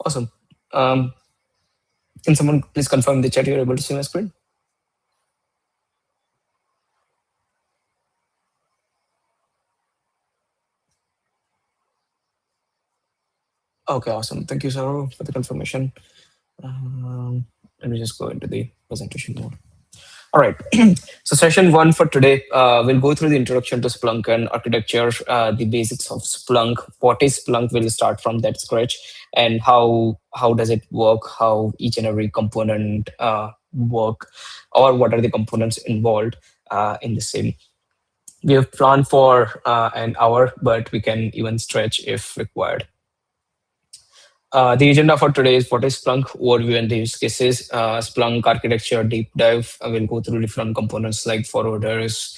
Awesome. Um, can someone please confirm in the chat you're able to see my screen? Okay, awesome. Thank you, Saru, for the confirmation. Let me just go into the presentation mode. All right. So session one for today, we'll go through the introduction to Splunk and architecture, the basics of Splunk. What is Splunk? We'll start from that scratch, and how does it work? How each and every component work, or what are the components involved in the same. We have planned for an hour, but we can even stretch if required. The agenda for today is what is Splunk overview and the use cases, Splunk architecture deep dive. We'll go through different components like forwarders,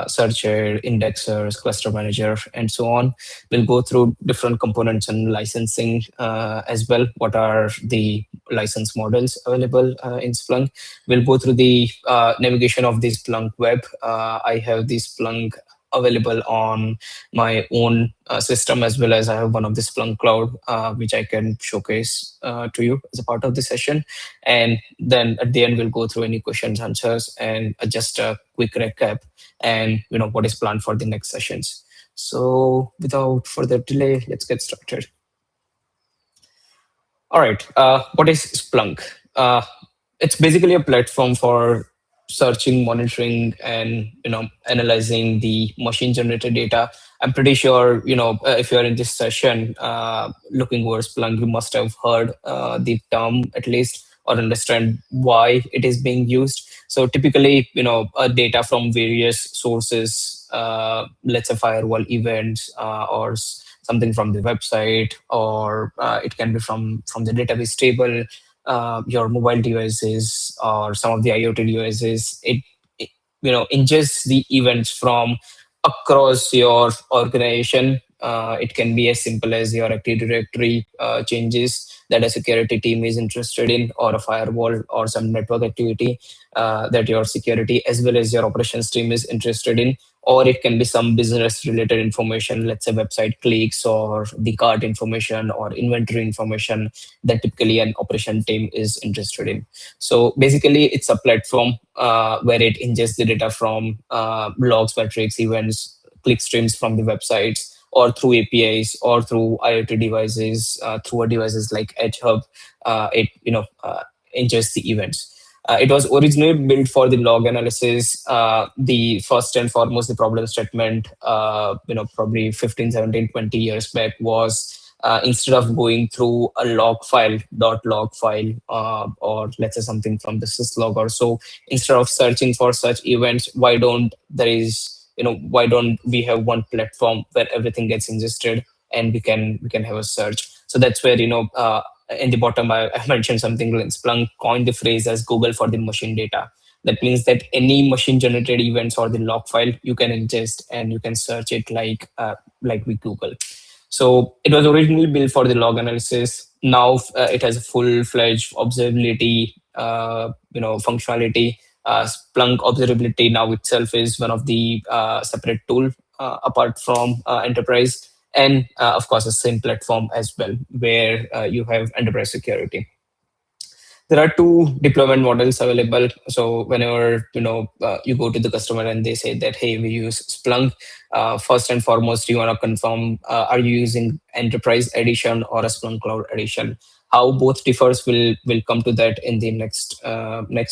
searcher, indexers, cluster manager, and so on. We'll go through different components and licensing as well. What are the license models available in Splunk? We'll go through the navigation of the Splunk Web. I have the Splunk available on my own system, as well as I have one of the Splunk Cloud, which I can showcase to you as a part of the session. And then at the end, we'll go through any questions, answers, and just a quick recap and what is planned for the next sessions. So without further delay, let's get started. All right, what is Splunk? It's basically a platform for searching, monitoring, and analyzing the machine generated data. I'm pretty sure if you're in this session looking over Splunk, you must have heard the term at least, or understand why it is being used. So typically data from various sources, let's say firewall events, or something from the website, or it can be from the database table, your mobile devices, or some of the IoT devices. It ingests the events from across your organization. It can be as simple as your Active Directory changes that a security team is interested in, or a firewall, or some network activity that your security as well as your operations team is interested in. Or it can be some business related information, let's say website clicks, or the cart information, or inventory information that typically an operation team is interested in. So basically, it's a platform where it ingests the data from logs, metrics, events, click streams from the websites, or through APIs, or through IoT devices, through a devices like Edge Hub. It ingests the events. It was originally built for the log analysis. The first and foremost, the problem statement, probably 15, 17, 20 years back was, instead of going through a log file, .log file, or let's say something from the syslog or so, instead of searching for such events, why don't we have one platform where everything gets ingested and we can have a search? So that's where in the bottom, I mentioned something like Splunk coined the phrase as Google for the machine data. That means that any machine generated events or the log file you can ingest and you can search it like we Google. So it was originally built for the log analysis. Now it has a full-fledged observability, functionality. Splunk observability now itself is one of the separate tool apart from enterprise, and of course the same platform as well, where you have enterprise security. There are two deployment models available. So whenever you go to the customer and they say that, hey, we use Splunk, first and foremost you want to confirm, are you using enterprise edition or a Splunk cloud edition? How both differs, will come to that in the next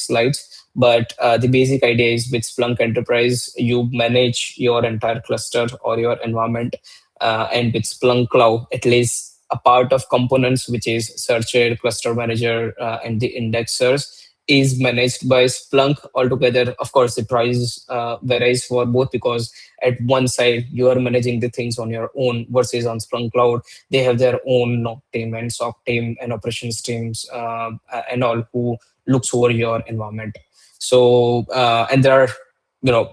slides. But the basic idea is, with Splunk Enterprise, you manage your entire cluster or your environment, and with Splunk Cloud, at least a part of components, which is searcher, cluster manager, and the indexers, is managed by Splunk altogether. Of course, the price varies for both, because at one side you are managing the things on your own, versus on Splunk Cloud they have their own NOC team and SOC team and operations teams, and all, who looks over your environment. So and there are,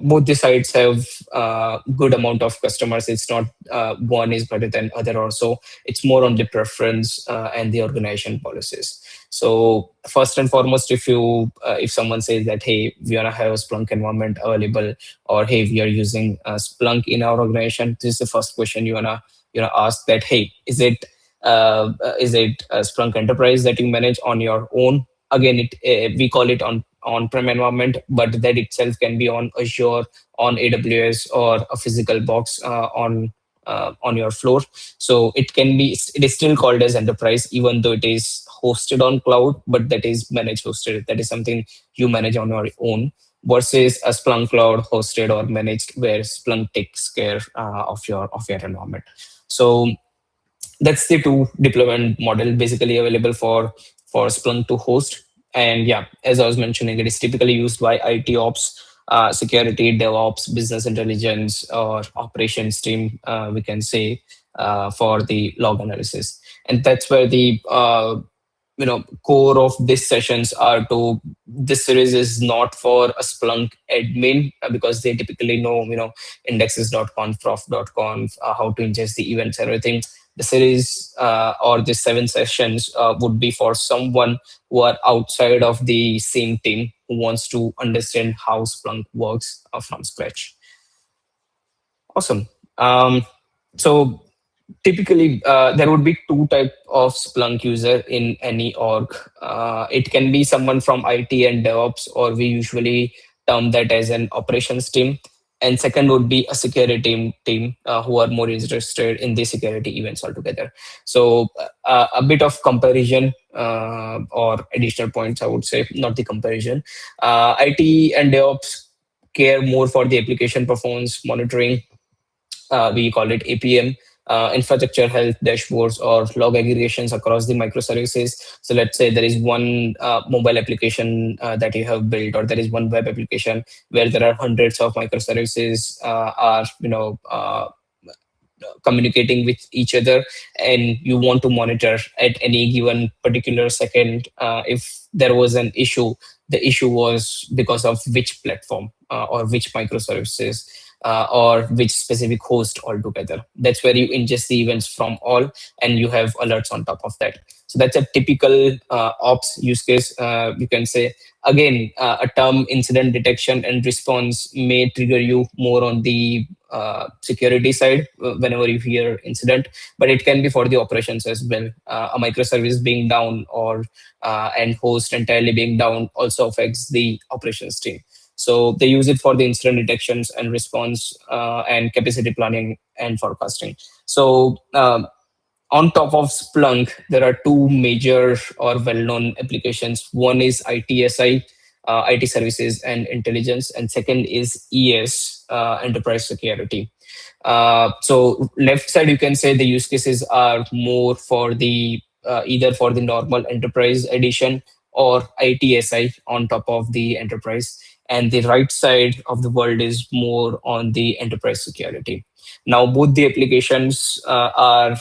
both the sides have good amount of customers. It's not one is better than other, or so. It's more on the preference and the organization policies. So first and foremost, if someone says that, hey, we want to have a Splunk environment available, or hey, we are using Splunk in our organization, this is the first question you wanna ask, that, hey, is it Is it Splunk Enterprise that you manage on your own? Again, we call it on-prem environment, but that itself can be on Azure, on AWS, or a physical box on your floor. So it is still called as enterprise, even though it is hosted on cloud, but that is managed hosted. That is something you manage on your own versus a Splunk cloud hosted or managed, where Splunk takes care of your environment. So that's the two deployment model basically available for Splunk to host. And yeah, as I was mentioning, it is typically used by IT ops, security, DevOps, business intelligence, or operations team, we can say, for the log analysis. And that's where the core of these sessions are to. This series is not for a Splunk admin, because they typically know indexes.conf, prof.conf, how to ingest the events, everything. The series, or the 7 sessions, would be for someone who are outside of the same team, who wants to understand how Splunk works from scratch. Awesome. So typically, there would be two type of Splunk user in any org. It can be someone from IT and DevOps, or we usually term that as an operations team. And second would be a security team, who are more interested in the security events altogether. So a bit of comparison, or additional points, I would say, not the comparison. IT and DevOps care more for the application performance monitoring. We call it APM, infrastructure health dashboards, or log aggregations across the microservices. So let's say there is one mobile application that you have built, or there is one web application where there are hundreds of microservices are communicating with each other, and you want to monitor at any given particular second if there was an issue. The issue was because of which platform, or which microservices, or which specific host altogether. That's where you ingest the events from all, and you have alerts on top of that. So that's a typical ops use case, you can say. Again, a term incident detection and response may trigger you more on the security side whenever you hear incident, but it can be for the operations as well. A microservice being down, or and host entirely being down, also affects the operations team. So they use it for the incident detections and response, and capacity planning and forecasting. So on top of Splunk, there are two major or well-known applications. One is ITSI, IT Services and Intelligence, and second is ES, Enterprise Security. So left side, you can say the use cases are more for the either for the normal enterprise edition, or ITSI on top of the enterprise. And the right side of the world is more on the enterprise security. Now, both the applications are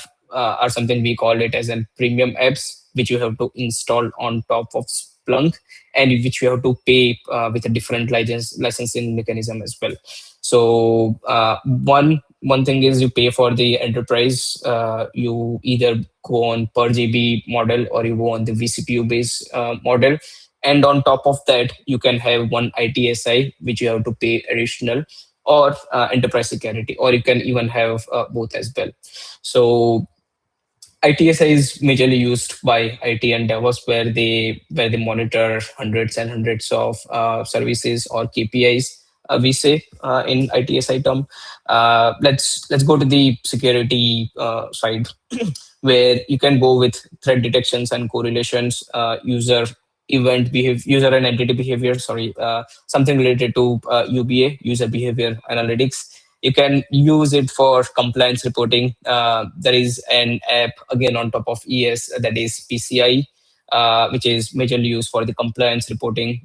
something we call it as an premium apps, which you have to install on top of Splunk, and which you have to pay with a different licensing mechanism as well. So one thing is you pay for the enterprise. You either go on per GB model, or you go on the vCPU based model. And on top of that, you can have one ITSI, which you have to pay additional, or enterprise security, or you can even have both as well. So ITSI is majorly used by IT and DevOps, where they monitor hundreds and hundreds of services, or KPIs. We say in ITSI term. Let's go to the security side, where you can go with threat detections and correlations, user and entity behavior. Sorry, something related to UBA, user behavior analytics. You can use it for compliance reporting. There is an app again on top of ES, that is PCI, which is majorly used for the compliance reporting,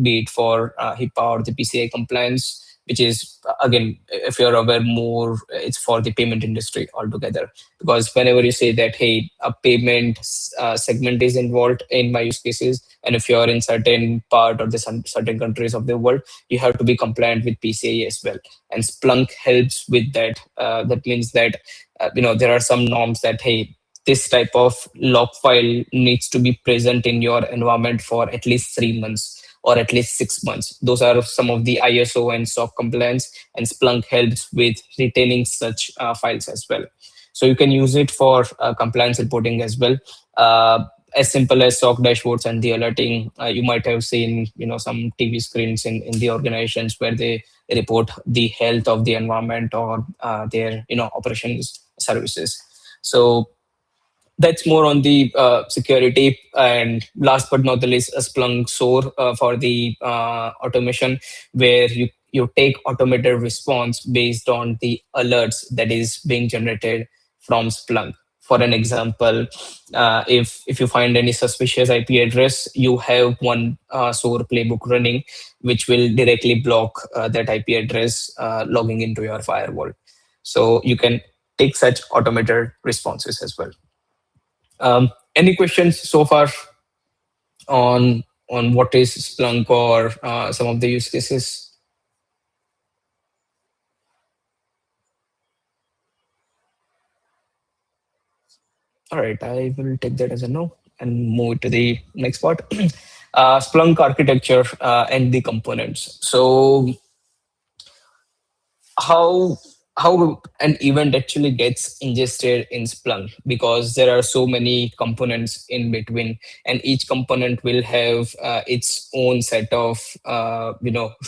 be it for HIPAA or the PCI compliance, which is again, if you're aware more, it's for the payment industry altogether. Because whenever you say that, hey, a payment segment is involved in my use cases, and if you're in certain part or the certain countries of the world, you have to be compliant with PCI as well. And Splunk helps with that. That means that there are some norms that, hey, this type of log file needs to be present in your environment for at least 3 months, or at least 6 months. Those are some of the ISO and SOC compliance, and Splunk helps with retaining such files as well. So you can use it for compliance reporting as well. Uh, as simple as SOC dashboards and the alerting. You might have seen, some TV screens in the organizations where they report the health of the environment or their, operations services. So that's more on the security. And last but not the least, a Splunk SOAR for the automation, where you take automated response based on the alerts that is being generated from Splunk. For an example, if you find any suspicious IP address, you have one SOAR playbook running, which will directly block that IP address logging into your firewall. So you can take such automated responses as well. Any questions so far on what is Splunk or some of the use cases? All right, I will take that as a no and move to the next part. Splunk architecture and the components. So how how an event actually gets ingested in Splunk, because there are so many components in between, and each component will have its own set of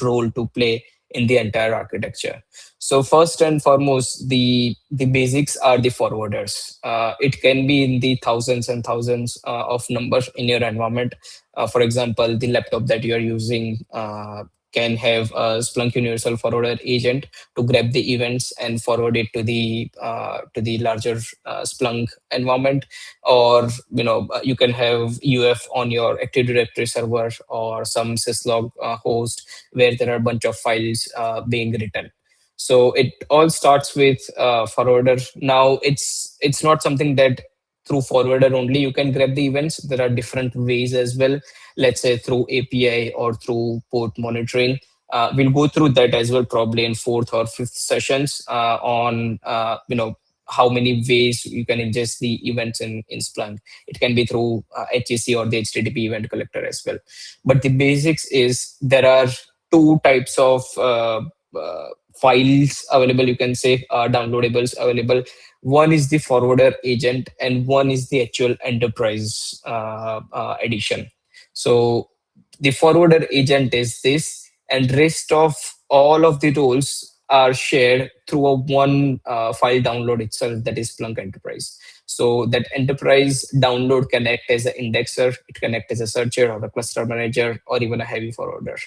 role to play in the entire architecture. So first and foremost, the basics are the forwarders. It can be in the thousands and thousands of numbers in your environment. For example, the laptop that you are using can have a Splunk Universal Forwarder agent to grab the events and forward it to the larger Splunk environment. Or you can have UF on your Active Directory server or some syslog host where there are a bunch of files being written. So it all starts with forwarder. Now it's not something that through forwarder only you can grab the events. There are different ways as well. Let's say through API or through port monitoring. We'll go through that as well, probably in fourth or fifth sessions on how many ways you can ingest the events in Splunk. It can be through HAC or the HTTP event collector as well. But the basics is there are two types of files available. You can say downloadables available. One is the forwarder agent, and one is the actual enterprise edition. So the forwarder agent is this, and rest of all of the roles are shared through a one file download itself, that is Splunk Enterprise. So that enterprise download can act as an indexer, it can act as a searcher or a cluster manager or even a heavy forwarder.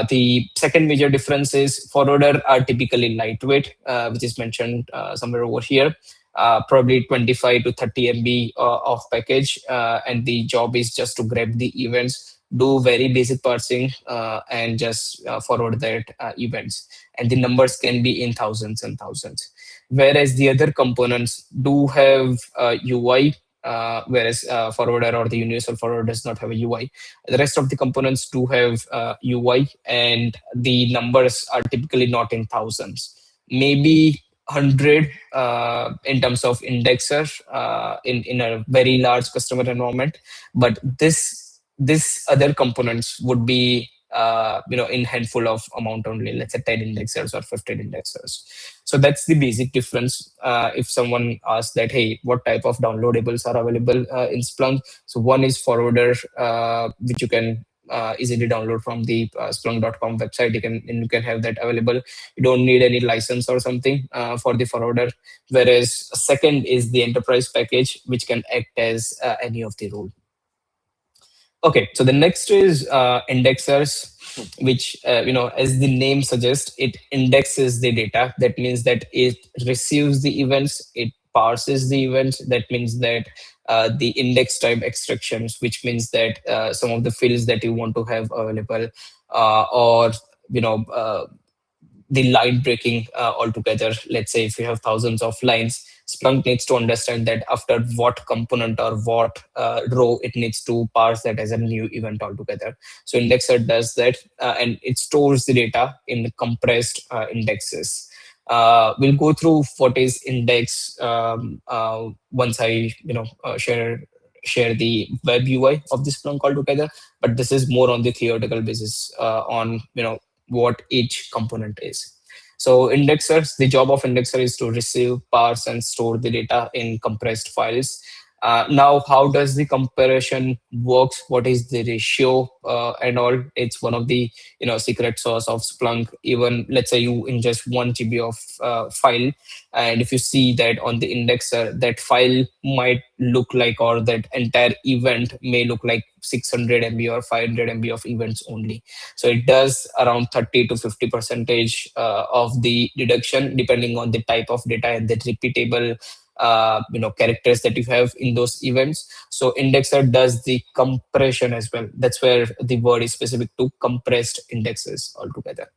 The second major difference is forwarder are typically lightweight, which is mentioned somewhere over here. Probably 25 to 30 MB of package, and the job is just to grab the events, do very basic parsing, and just forward that events. And the numbers can be in thousands and thousands. Whereas the other components do have UI, whereas forwarder or the universal forwarder does not have a UI. The rest of the components do have UI, and the numbers are typically not in thousands, maybe 100 in terms of indexer in a very large customer environment. But this other components would be in handful of amount only, let's say 10 indexers or 15 indexers. So that's the basic difference. If someone asks that, hey, what type of downloadables are available in Splunk? So one is forwarder, which you can easily download from the splunk.com website. You can have that available. You don't need any license or something for the forwarder. Whereas second is the enterprise package, which can act as any of the role. Okay, so the next is indexers, which as the name suggests, it indexes the data. That means that it receives the events, it parses the events. That means that the index type extractions, which means that some of the fields that you want to have available, or the line breaking altogether. Let's say if you have thousands of lines, Splunk needs to understand that after what component or what row it needs to parse that as a new event altogether. So Indexer does that, and it stores the data in compressed indexes. We'll go through what is index once I share the web UI of this Splunk altogether. But this is more on the theoretical basis on what each component is. So indexers, the job of indexer is to receive, parse, and store the data in compressed files. Now, how does the comparison works? What is the ratio and all? It's one of the secret sauce of Splunk. Even let's say you ingest 1 GB of file, and if you see that on the indexer, that file might look like, or that entire event may look like 600 MB or 500 MB of events only. So it does around 30 to 50 percentage of the deduction, depending on the type of data and the repeatable characters that you have in those events. So indexer does the compression as well. That's where the word is specific to compressed indexes altogether.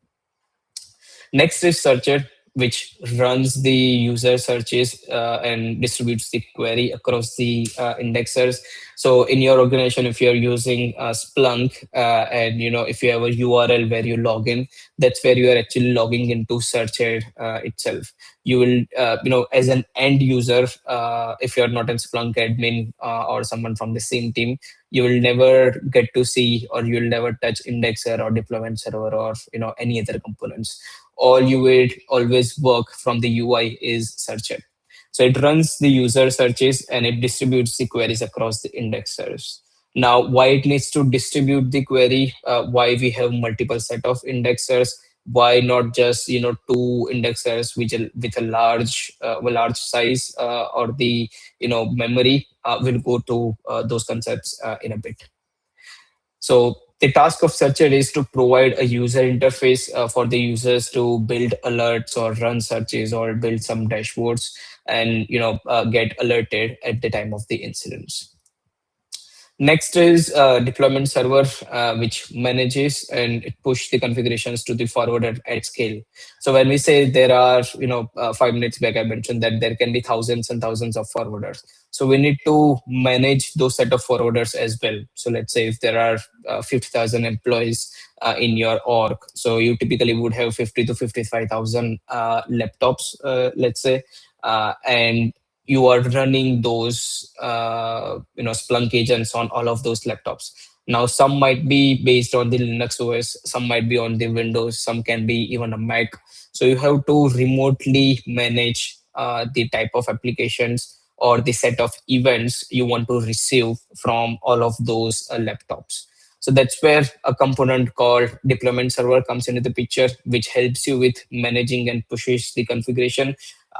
Next is searcher, which runs the user searches and distributes the query across the indexers. So in your organization, if you're using Splunk, and if you have a URL where you log in, that's where you are actually logging into searcher itself. You will, as an end user, if you're not a Splunk admin or someone from the same team, you will never get to see, or you will never touch indexer or deployment server or any other components. All you will always work from the UI is searcher. So it runs the user searches and it distributes the queries across the indexers. Now, why it needs to distribute the query? Why we have multiple set of indexers? Why not just two indexers which with a large size or the memory? We'll go to those concepts in a bit. So the task of searcher is to provide a user interface for the users to build alerts or run searches or build some dashboards and get alerted at the time of the incidents. Next is deployment server, which manages and it push the configurations to the forwarder at scale. So when we say there are, 5 minutes back, I mentioned that there can be thousands and thousands of forwarders. So we need to manage those set of forwarders as well. So let's say if there are 50,000 employees in your org, so you typically would have 50 to 55,000 laptops, let's say, and you are running those Splunk agents on all of those laptops. Now some might be based on the Linux OS, some might be on the Windows, some can be even a Mac. So you have to remotely manage the type of applications or the set of events you want to receive from all of those laptops. So that's where a component called deployment server comes into the picture, which helps you with managing and pushes the configuration.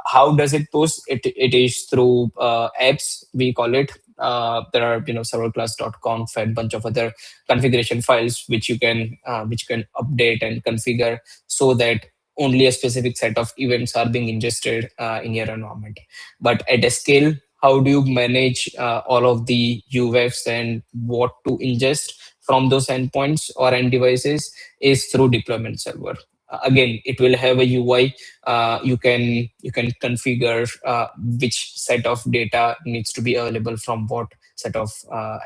How does it push it? It is through apps, we call it. There are serverclass.conf and bunch of other configuration files which can update and configure so that only a specific set of events are being ingested in your environment. But at a scale, how do you manage all of the UEFs and what to ingest from those endpoints or end devices is through deployment server. Again, it will have a UI. You can configure which set of data needs to be available from what set of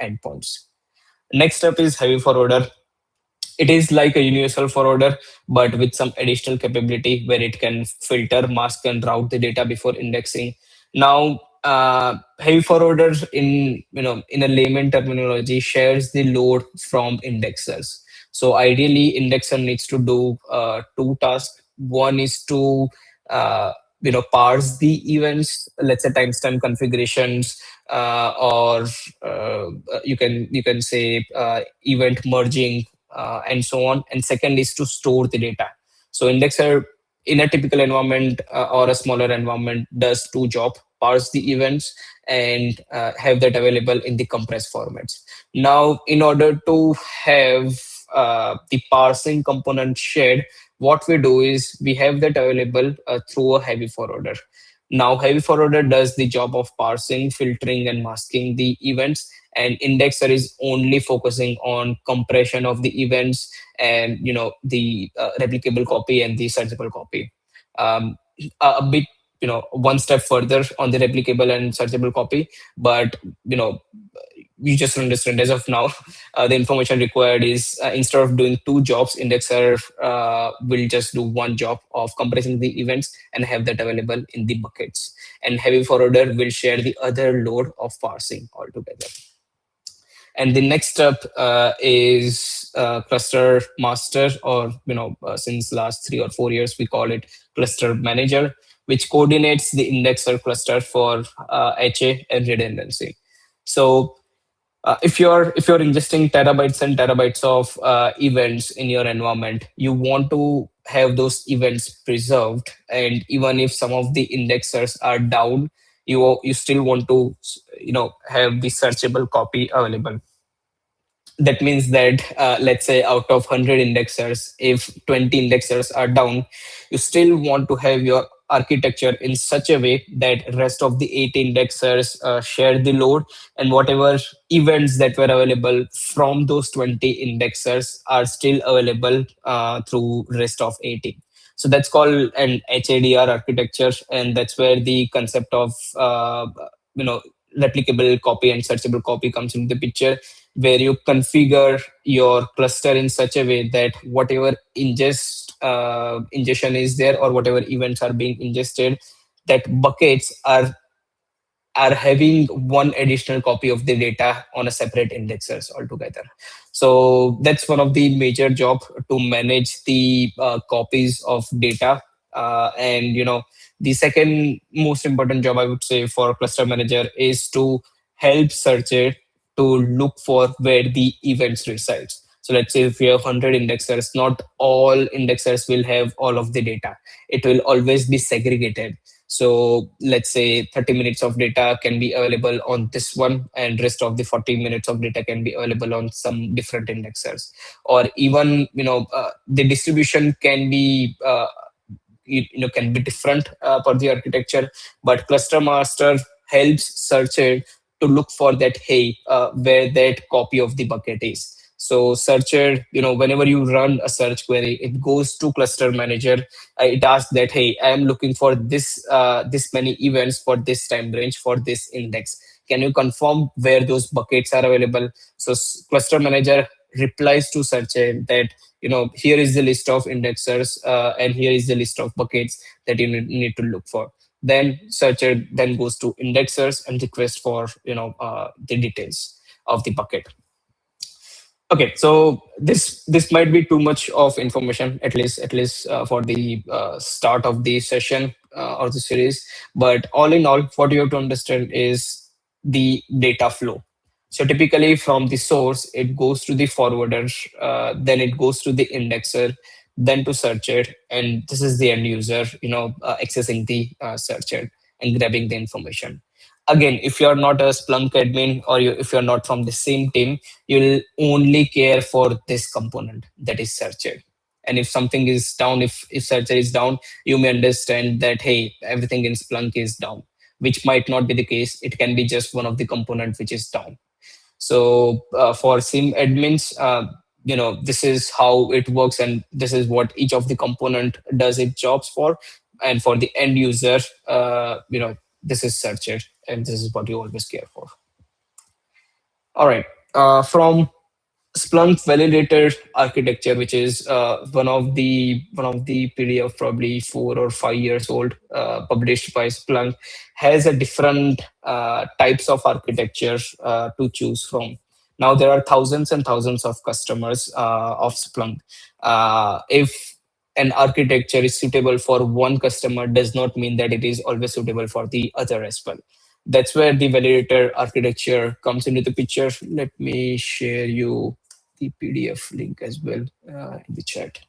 endpoints. Next up is heavy forwarder. It is like a universal forwarder, but with some additional capability where it can filter, mask, and route the data before indexing. Now, heavy forwarder in a layman terminology shares the load from indexers. So ideally, indexer needs to do two tasks. One is to parse the events, let's say timestamp configurations, or you can say event merging and so on. And second is to store the data. So indexer in a typical environment or a smaller environment does two jobs: parse the events and have that available in the compressed formats. Now, in order to have the parsing component shared, what we do is we have that available through a heavy forwarder. Now, heavy forwarder does the job of parsing, filtering, and masking the events, and indexer is only focusing on compression of the events and the replicable copy and the searchable copy. A bit one step further on the replicable and searchable copy, but you just understand as of now the information required is instead of doing two jobs, indexer will just do one job of compressing the events and have that available in the buckets, and heavy forwarder will share the other load of parsing altogether. And the next step is cluster master, or since last 3 or 4 years we call it cluster manager, which coordinates the indexer cluster for HA and redundancy. So if you're ingesting terabytes and terabytes of events in your environment, you want to have those events preserved, and even if some of the indexers are down, you still want to have the searchable copy available. That means that let's say out of 100 indexers, if 20 indexers are down, you still want to have your architecture in such a way that rest of the 8 indexers share the load, and whatever events that were available from those 20 indexers are still available through rest of 80. So that's called an HADR architecture, and that's where the concept of you know replicable copy and searchable copy comes into the picture, where you configure your cluster in such a way that whatever ingestion is there, or whatever events are being ingested, that buckets are having one additional copy of the data on a separate indexers altogether. So that's one of the major job, to manage the copies of data. And the second most important job I would say for cluster manager is to help search it to look for where the events resides. So let's say if you have 100 indexers, not all indexers will have all of the data. It will always be segregated. So let's say 30 minutes of data can be available on this one, and rest of the 40 minutes of data can be available on some different indexers. Or even the distribution can be can be different for the architecture, but cluster master helps search it to look for that, hey, where that copy of the bucket is. So searcher, whenever you run a search query, it goes to cluster manager. It asks that, hey, I am looking for this many events for this time range for this index. Can you confirm where those buckets are available? So cluster manager replies to searcher that, here is the list of indexers, and here is the list of buckets that you need to look for. Then searcher then goes to indexers and request for the details of the bucket. Okay, so this might be too much of information, at least for the start of the session or the series. But all in all, what you have to understand is the data flow. So typically, from the source, it goes to the forwarder, then it goes to the indexer, then to searcher, and this is the end user, accessing the searcher and grabbing the information. Again, if you are not a Splunk admin, or if you're not from the same team, you'll only care for this component, that is searcher. And if something is down, if searcher is down, you may understand that, hey, everything in Splunk is down, which might not be the case. It can be just one of the component which is down. So for SIM admins, this is how it works, and this is what each of the component does its jobs for. And for the end user, this is searcher, and this is what you always care for. All right. From Splunk validator architecture, which is one of the PDF, probably 4 or 5 years old, published by Splunk, has a different types of architecture to choose from. Now there are thousands and thousands of customers of Splunk. If an architecture is suitable for one customer, does not mean that it is always suitable for the other as well. That's where the validator architecture comes into the picture. Let me share you the PDF link as well in the chat.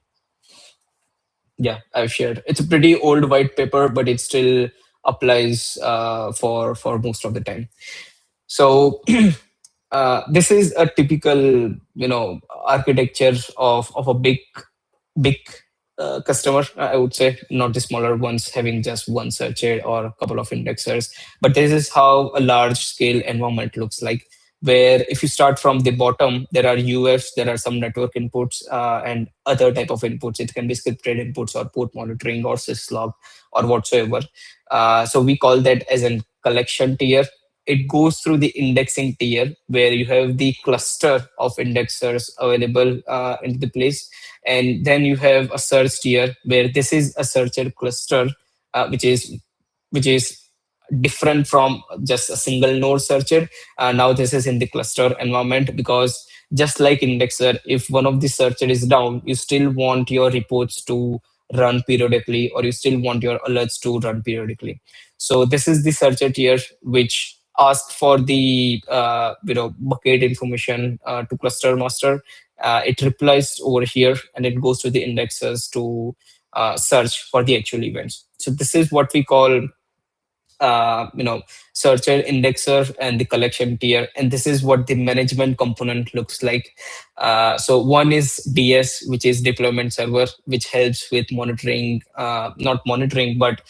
Yeah, I've shared. It's a pretty old white paper, but it still applies for most of the time. So this is a typical architecture of a big customer, I would say, not the smaller ones having just one searcher or a couple of indexers. But this is how a large scale environment looks like, where if you start from the bottom, there are UFs, there are some network inputs, and other type of inputs. It can be scripted inputs or port monitoring or syslog or whatsoever. So we call that as a collection tier. It goes through the indexing tier, where you have the cluster of indexers available in the place. And then you have a search tier, where this is a searcher cluster, which is different from just a single node searcher. Now this is in the cluster environment, because just like indexer, if one of the searcher is down, you still want your reports to run periodically, or you still want your alerts to run periodically. So this is the searcher tier which asks for the bucket information to cluster master. It replies over here and it goes to the indexers to search for the actual events. So this is what we call searcher, indexer, and the collection tier. And this is what the management component looks like. So one is DS, which is deployment server, which helps with monitoring, not monitoring, but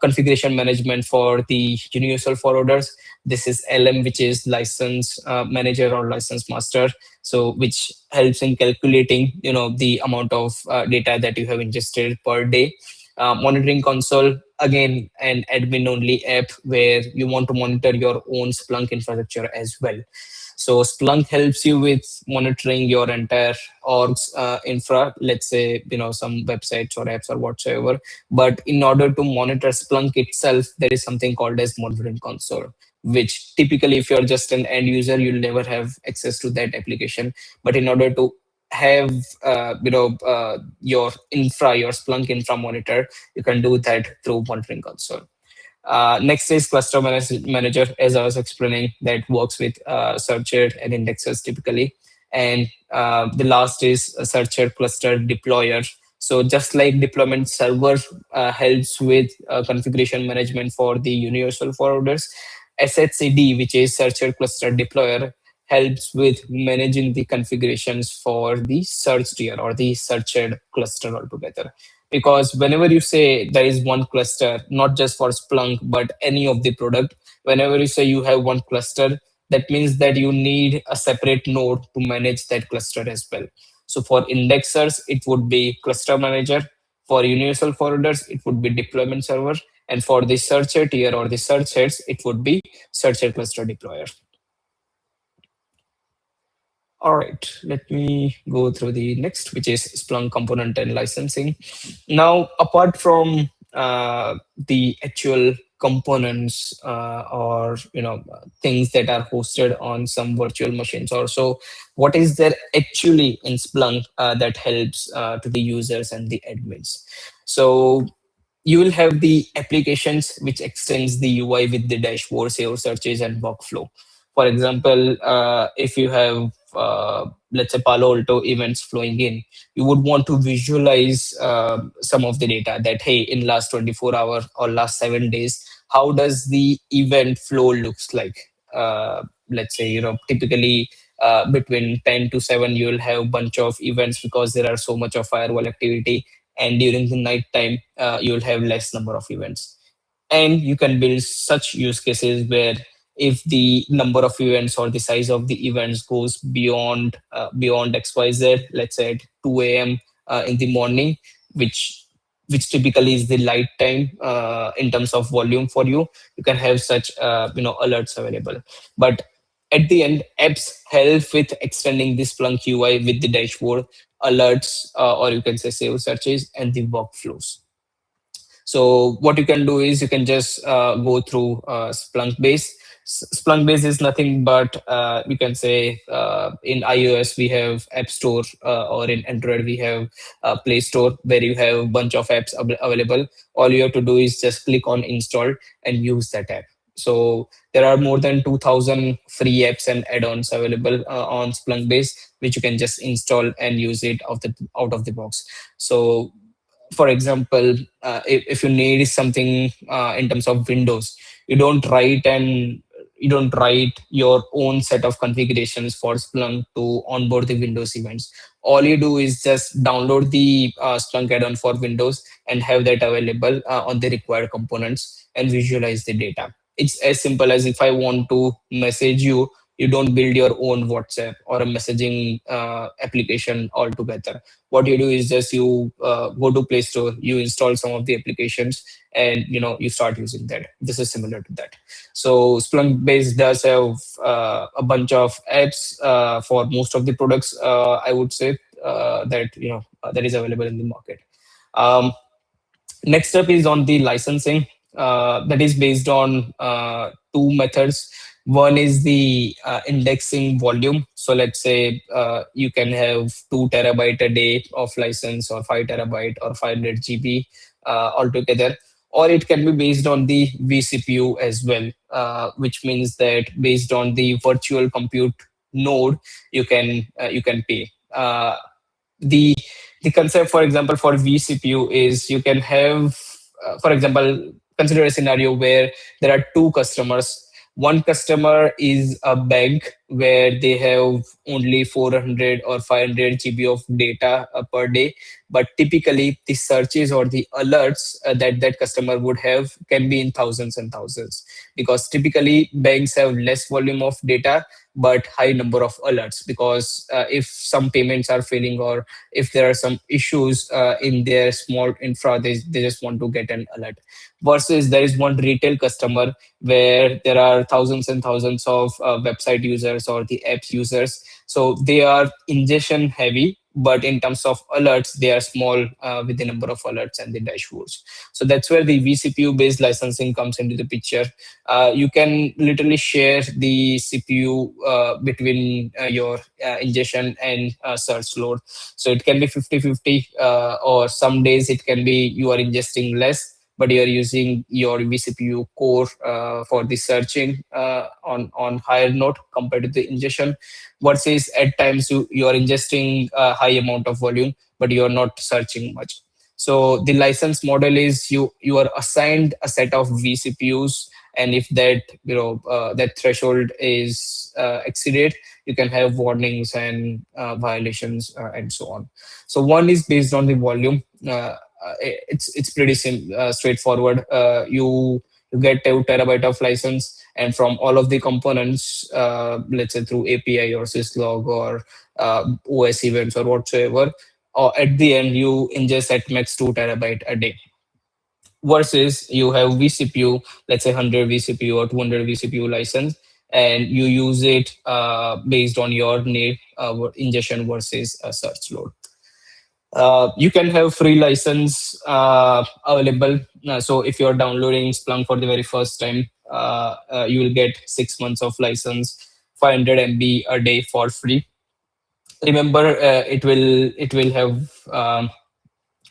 configuration management for the universal forwarders. This is LM, which is license manager or license master. So which helps in calculating, the amount of data that you have ingested per day. Monitoring console, again an admin only app where you want to monitor your own Splunk infrastructure as well. So Splunk helps you with monitoring your entire org's infra, let's say, some websites or apps or whatsoever. But in order to monitor Splunk itself, there is something called as monitoring console, which typically if you're just an end user, you'll never have access to that application. But in order to have your infra, your Splunk infra monitor, you can do that through monitoring console. Next is manager, as I was explaining, that works with searcher and indexers typically. And the last is a searcher cluster deployer. So just like deployment server helps with configuration management for the universal forwarders, SHCD, which is searcher cluster deployer, helps with managing the configurations for the search tier or the searched cluster altogether. Because whenever you say there is one cluster, not just for Splunk but any of the product, whenever you say you have one cluster, that means that you need a separate node to manage that cluster as well. So for indexers, it would be cluster manager. For universal forwarders, it would be deployment server. And for the searcher tier or the search heads, it would be searcher cluster deployer. All right, let me go through the next, which is Splunk component and licensing. Now, apart from the actual components or things that are hosted on some virtual machines, or so, what is there actually in Splunk that helps to the users and the admins? So you will have the applications which extends the UI with the dashboard, SEO searches, and workflow. For example, if you have, let's say, Palo Alto events flowing in, you would want to visualize some of the data that, hey, in last 24 hours or last 7 days, how does the event flow looks like? Let's say, typically between 10 to 7, you will have a bunch of events because there are so much of firewall activity, and during the night time you'll have less number of events. And you can build such use cases where if the number of events or the size of the events goes beyond xyz, let's say at 2 a.m. In the morning, which typically is the light time in terms of volume for you, you can have such alerts available. But at the end, apps help with extending this Splunk UI with the dashboard, alerts, or you can say save searches and the workflows. So what you can do is you can just go through Splunk base. Splunk base is nothing but you can say in iOS we have App Store, or in Android we have Play Store, where you have a bunch of apps available. All you have to do is just click on install and use that app. So there are more than 2,000 free apps and add-ons available on Splunk base, which you can just install and use it out of the box. So for example, if you need something in terms of Windows, you don't write and you don't write your own set of configurations for Splunk to onboard the Windows events. All you do is just download the Splunk add-on for Windows and have that available on the required components and visualize the data. It's as simple as, if I want to message you, you don't build your own WhatsApp or a messaging application altogether. What you do is just you go to Play Store, you install some of the applications, and you start using that. This is similar to that. So Splunk base does have a bunch of apps for most of the products, I would say, that is available in the market. um, Next up is on the licensing. that is based on two methods. One is the indexing volume. So let's say you can have 2 terabyte a day of license, or 5 terabyte, or 500 GB altogether. Or it can be based on the vCPU as well, which means that based on the virtual compute node, you can pay. The the concept, for example, for vCPU is you can have, for example, consider a scenario where there are two customers. One customer is a bank where they have only 400 or 500 GB of data per day, but typically the searches or the alerts that that customer would have can be in thousands and thousands, because typically banks have less volume of data but high number of alerts, because if some payments are failing, or if there are some issues in their small infra, they just want to get an alert. Versus there is one retail customer where there are thousands and thousands of website users or the apps users, so they are ingestion heavy, but in terms of alerts they are small with the number of alerts and the dashboards. So that's where the vCPU based licensing comes into the picture. You can literally share the CPU between your ingestion and search load. So it can be 50-50, or some days it can be you are ingesting less, but you are using your vCPU core for the searching on higher node compared to the ingestion. Versus at times you are ingesting a high amount of volume, but you are not searching much. So the license model is you are assigned a set of vCPUs, and if that that threshold is exceeded, you can have warnings and violations and so on. So one is based on the volume. It's pretty straightforward. You get 2 terabyte of license, and from all of the components, let's say through API or syslog or OS events or whatsoever, or at the end you ingest at max 2 terabyte a day. Versus you have vCPU, let's say 100 vCPU or 200 vCPU license, and you use it based on your need, ingestion versus search load. You can have free license available. So if you're downloading Splunk for the very first time, you will get 6 months of license, 500 MB a day for free. Remember, it will have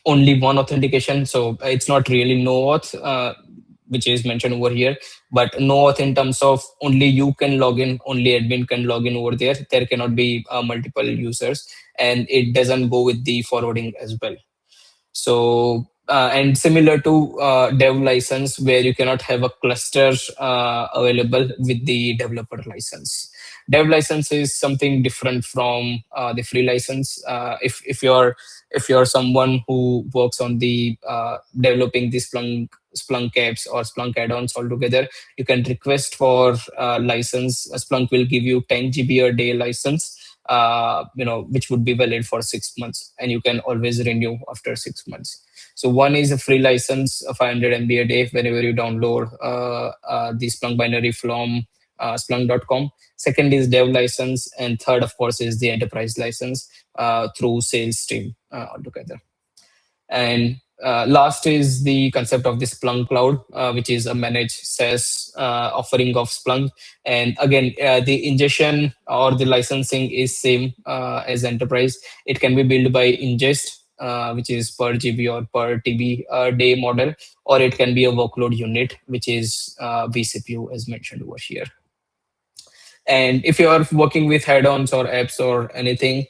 only one authentication, so it's not really no auth, which is mentioned over here, but no auth in terms of only you can log in, only admin can log in over there. There cannot be multiple users, and it doesn't go with the forwarding as well. So and similar to dev license, where you cannot have a cluster available with the developer license. Dev license is something different from the free license. If you're someone who works on the developing the Splunk apps or Splunk add-ons altogether, you can request for license. Splunk will give you 10 GB a day license, which would be valid for 6 months, and you can always renew after 6 months. So one is a free license of 500 MB a day whenever you download the Splunk binary from splunk.com. Second is dev license, and third, of course, is the enterprise license through sales stream altogether. And last is the concept of the Splunk Cloud, which is a managed SaaS offering of Splunk. And again, the ingestion or the licensing is same as enterprise. It can be built by ingest, which is per GB or per TB day model, or it can be a workload unit, which is vCPU as mentioned over here. And if you are working with add-ons or apps or anything,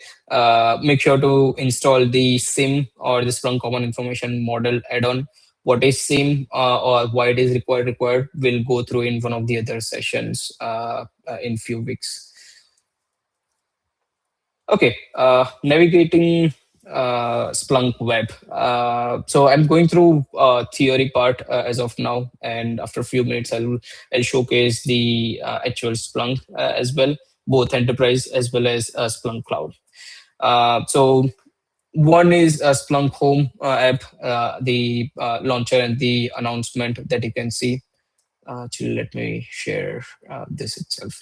make sure to install the SIM or the Splunk Common Information Model add-on. What is SIM or why it is required, we'll go through in one of the other sessions in few weeks. Okay, navigating Splunk Web. So I'm going through theory part as of now, and after a few minutes, I'll showcase the actual Splunk as well, both enterprise as well as Splunk Cloud. So one is a Splunk Home app, the launcher and the announcement that you can see. Actually, let me share this itself.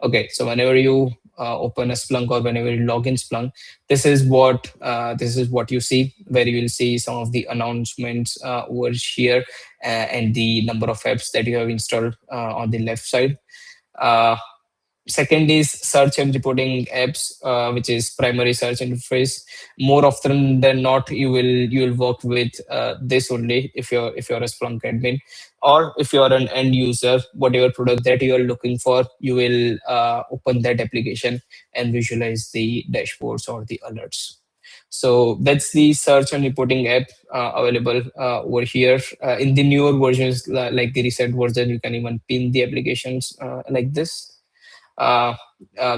Okay, so whenever you open a Splunk or whenever you log in Splunk, this is what you see, where you will see some of the announcements over here, and the number of apps that you have installed on the left side. Uh, Second is search and reporting apps, which is primary search interface. More often than not, you will work with this only if you're a Splunk admin, or if you're an end user. Whatever product that you are looking for, you will open that application and visualize the dashboards or the alerts. So that's the search and reporting app available over here. In the newer versions, like the recent version, you can even pin the applications like this. uh,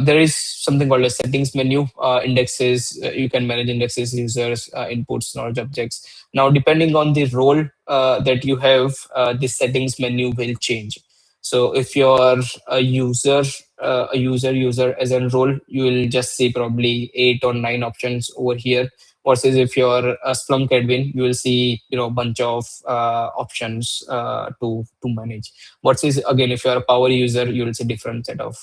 there is something called a settings menu. Indexes, you can manage indexes, users, inputs, storage objects. Now, depending on the role that you have, this settings menu will change. So if you're a user as a role, you will just see probably 8 or 9 options over here. Versus if you're a Splunk admin, you will see a bunch of options to manage. What is, again, if you're a power user, you will see different set of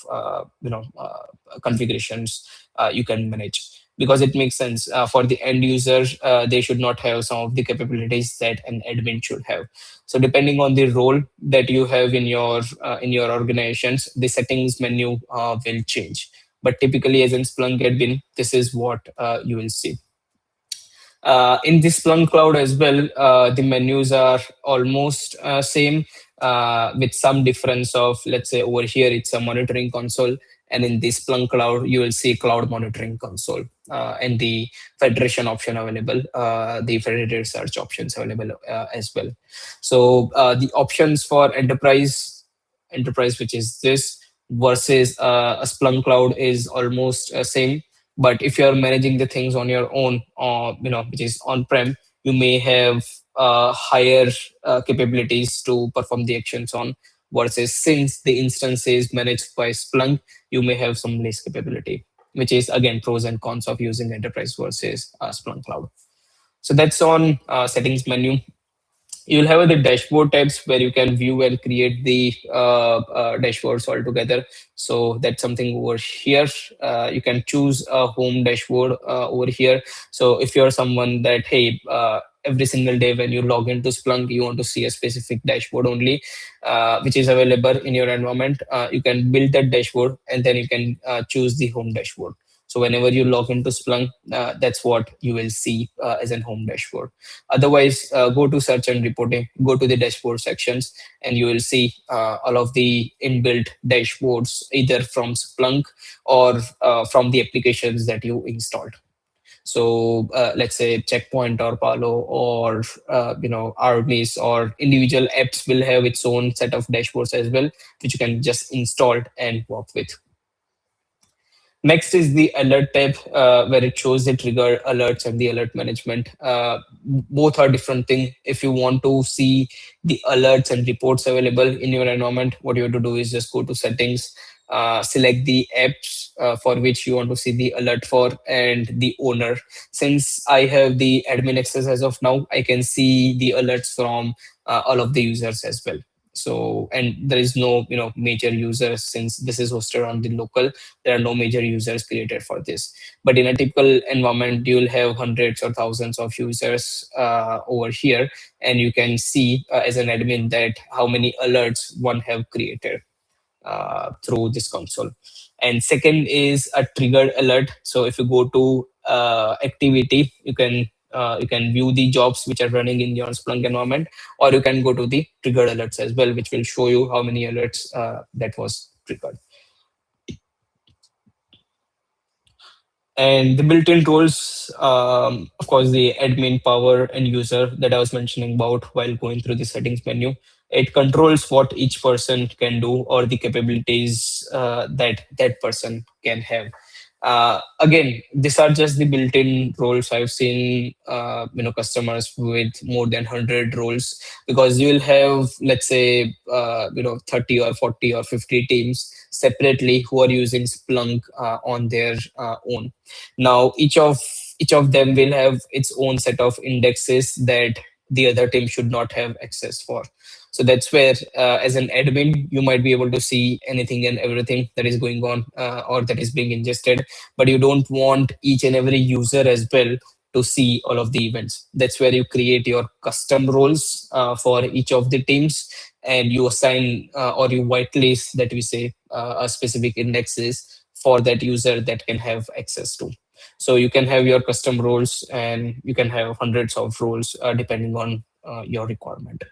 configurations you can manage, because it makes sense for the end user. They should not have some of the capabilities that an admin should have. So depending on the role that you have in your organizations, the settings menu will change. But typically, as in Splunk admin, this is what you will see. In this Splunk Cloud as well, the menus are almost same, with some difference of, let's say, over here it's a monitoring console, and in this Splunk Cloud you will see cloud monitoring console, and the federation option available, the federated search options available as well. So the options for enterprise, which is this, versus a Splunk Cloud, is almost same. But if you're managing the things on your own, which is on-prem, you may have higher capabilities to perform the actions on, versus since the instance is managed by Splunk, you may have some less capability, which is again pros and cons of using enterprise versus Splunk Cloud. So that's on settings menu. You'll have the dashboard tabs where you can view and create the dashboards altogether. So that's something over here. You can choose a home dashboard over here. So if you're someone that, hey, every single day when you log into Splunk, you want to see a specific dashboard only, which is available in your environment, you can build that dashboard, and then you can choose the home dashboard. So whenever you log into Splunk, that's what you will see as an home dashboard. Otherwise, go to search and reporting, go to the dashboard sections, and you will see all of the inbuilt dashboards, either from Splunk or from the applications that you installed. So let's say Checkpoint or Palo or Armis or individual apps will have its own set of dashboards as well, which you can just install and work with. Next is the alert tab, where it shows the trigger alerts and the alert management. Both are different things. If you want to see the alerts and reports available in your environment, what you have to do is just go to settings, select the apps for which you want to see the alert for, and the owner. Since I have the admin access as of now, I can see the alerts from all of the users as well. So, and there is no major users, since this is hosted on the local. There are no major users created for this. But in a typical environment, you'll have hundreds or thousands of users over here, and you can see as an admin that how many alerts one have created through this console. And second is a triggered alert. So if you go to activity, you can view the jobs which are running in your Splunk environment, or you can go to the triggered alerts as well, which will show you how many alerts that was triggered. And the built-in tools, of course, the admin, power, and user that I was mentioning about while going through the settings menu. It controls what each person can do, or the capabilities that that person can have. Again, these are just the built-in roles. I've seen customers with more than 100 roles, because you will have, let's say, 30 or 40 or 50 teams separately who are using Splunk on their own. Now, each of them will have its own set of indexes that the other team should not have access for. So that's where, as an admin, you might be able to see anything and everything that is going on, or that is being ingested, but you don't want each and every user as well to see all of the events. That's where you create your custom roles for each of the teams, and you assign, or you whitelist, that we say, a specific indexes for that user that can have access to. So you can have your custom roles, and you can have hundreds of roles depending on your requirement.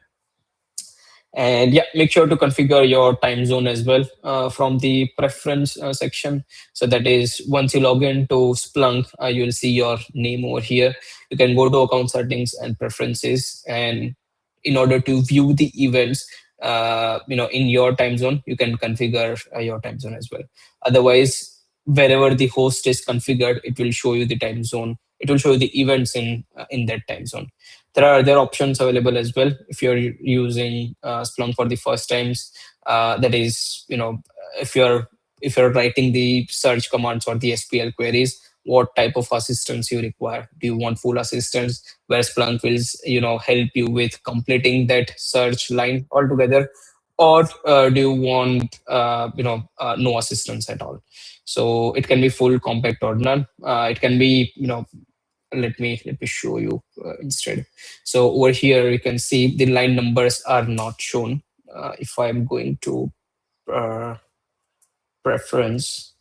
And yeah, make sure to configure your time zone as well from the preference section. So that is, once you log into Splunk, you will see your name over here. You can go to account settings and preferences, and in order to view the events, in your time zone, you can configure your time zone as well. Otherwise, wherever the host is configured, it will show you the time zone. It will show you the events in that time zone. There are other options available as well if you're using Splunk for the first times. That is, if you're writing the search commands or the SPL queries, what type of assistance you require. Do you want full assistance where Splunk will, help you with completing that search line altogether, or do you want, no assistance at all? So it can be full, compact, or none. It can be, let me show you instead. So over here you can see the line numbers are not shown. If I'm going to uh, preference,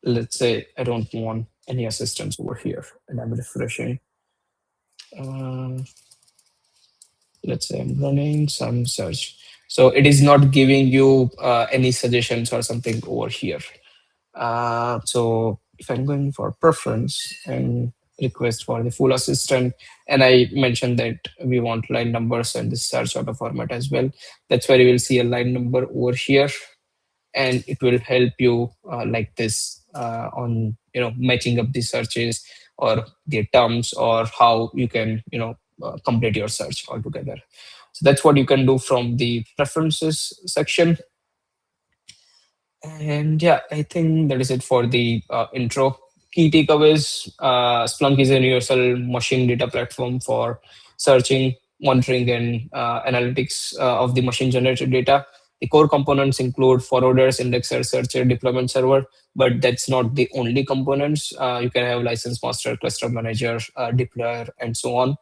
let's say I don't want any assistance over here, and I'm refreshing. uh, let's say I'm running some search, so it is not giving you any suggestions or something over here. So if I'm going for preference and request for the full assistant, and I mentioned that we want line numbers and the search auto format as well, that's where you will see a line number over here, and it will help you like this on matching up the searches or the terms, or how you can complete your search altogether. So that's what you can do from the preferences section. And yeah, I think that is it for the intro. Key takeaways: Splunk is a universal machine data platform for searching, monitoring, and analytics of the machine generated data. The core components include forwarders, indexer, searcher, deployment server, but that's not the only components. You can have license master, cluster manager, deployer, and so on.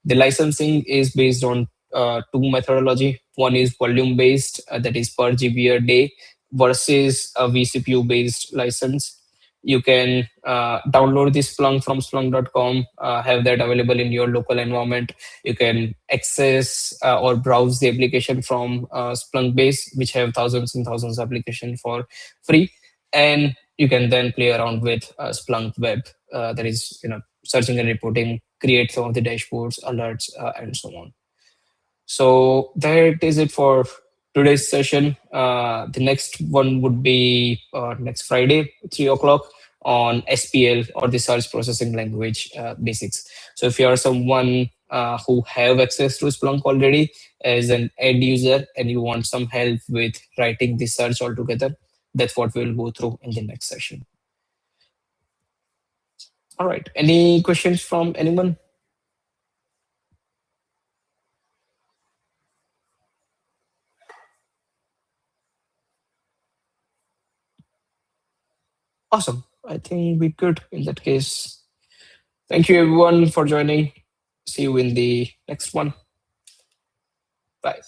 The licensing is based on two methodology. One is volume based, that is per GB a day, versus a vCPU based license. You can download this Splunk from splunk.com, have that available in your local environment. You can access or browse the application from Splunk base, which have thousands and thousands of applications for free. And you can then play around with Splunk Web, that is, searching and reporting, create some of the dashboards, alerts, and so on. So that is it for today's session. The next one would be next Friday, 3 o'clock, on SPL, or the search processing language basics. So if you are someone who have access to Splunk already as an end user, and you want some help with writing the search altogether, that's what we'll go through in the next session. All right. Any questions from anyone? Awesome. I think we could in that case. Thank you everyone for joining. See you in the next one. Bye.